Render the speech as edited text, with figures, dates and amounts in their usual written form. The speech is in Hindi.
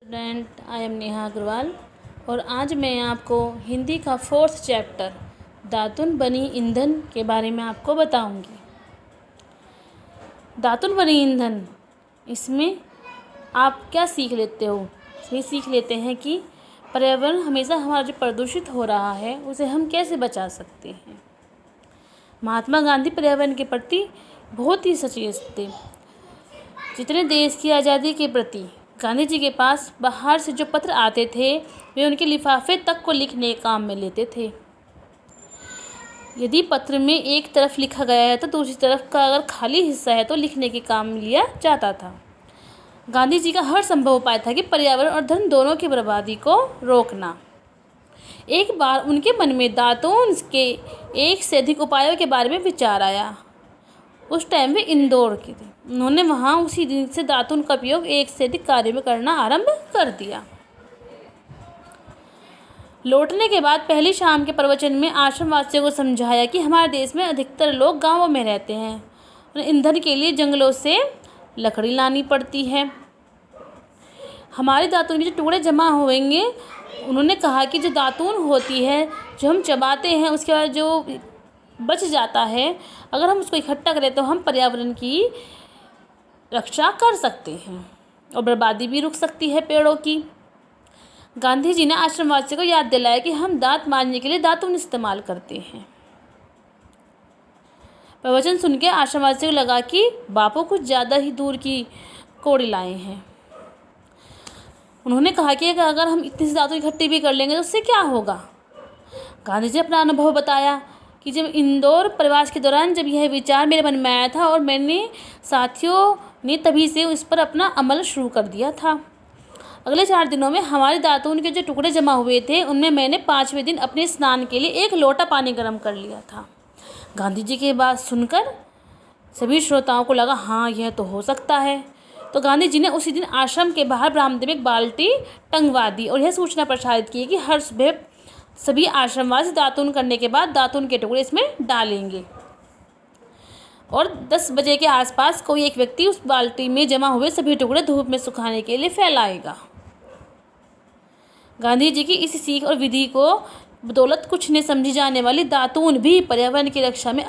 Student, I am Neha Agarwal और आज मैं आपको हिंदी का 4th चैप्टर दातुन बनी ईंधन के बारे में आपको बताऊंगी। दातुन बनी ईंधन, इसमें आप क्या सीख लेते हो? इसमें सीख लेते हैं कि पर्यावरण हमेशा हमारा जो प्रदूषित हो रहा है उसे हम कैसे बचा सकते हैं। महात्मा गांधी पर्यावरण के प्रति बहुत ही सचेत थे। जितने देश की आज़ादी के प्रति गांधी जी के पास बाहर से जो पत्र आते थे वे उनके लिफाफे तक को लिखने के काम में लेते थे। यदि पत्र में एक तरफ लिखा गया है तो दूसरी तरफ का अगर खाली हिस्सा है तो लिखने के काम में लिया जाता था। गांधी जी का हर संभव उपाय था कि पर्यावरण और धन दोनों की बर्बादी को रोकना। एक बार उनके मन में दातून के एक से अधिक उपायों के बारे में विचार आया। उस टाइम वे इंदौर के थे। उन्होंने वहाँ उसी दिन से दातून का उपयोग एक से अधिक कार्य में करना आरंभ कर दिया। लौटने के बाद पहली शाम के प्रवचन में आश्रमवासियों को समझाया कि हमारे देश में अधिकतर लोग गांवों में रहते हैं और ईंधन के लिए जंगलों से लकड़ी लानी पड़ती है। हमारे दातून के जो टुकड़े जमा होंगे, उन्होंने कहा कि जो दातून होती है जो हम चबाते हैं उसके बाद जो बच जाता है, अगर हम उसको इकट्ठा करें तो हम पर्यावरण की रक्षा कर सकते हैं और बर्बादी भी रुक सकती है पेड़ों की। गांधी जी ने आश्रमवासियों को याद दिलाया कि हम दांत मांजने के लिए दातून इस्तेमाल करते हैं। प्रवचन सुन के आश्रमवासियों को लगा कि बापू कुछ ज़्यादा ही दूर की कोड़ी लाए हैं। उन्होंने कहा कि अगर हम इतनी सी दातून इकट्ठी भी कर लेंगे तो उससे क्या होगा। गांधी जी अपना अनुभव बताया कि जब इंदौर प्रवास के दौरान जब यह विचार मेरे मन में आया था और मैंने साथियों ने तभी से उस पर अपना अमल शुरू कर दिया था। अगले 4 दिनों में हमारे दातून के जो टुकड़े जमा हुए थे उनमें मैंने 5वें दिन अपने स्नान के लिए 1 लोटा पानी गर्म कर लिया था। गांधी जी की बात सुनकर सभी श्रोताओं को लगा हाँ यह तो हो सकता है। तो गांधी जी ने उसी दिन आश्रम के बाहर बरामदे में एक बाल्टी टंगवा दी और यह सूचना प्रसारित की कि हर सुबह सभी आश्रमवासी दातून करने के बाद दातून के टुकड़े इसमें डालेंगे और 10 बजे के आसपास कोई एक व्यक्ति उस बाल्टी में जमा हुए सभी टुकड़े धूप में सुखाने के लिए फैलाएगा। गांधी जी की इस सीख और विधि को बदौलत कुछ ने समझी जाने वाली दातून भी पर्यावरण की रक्षा में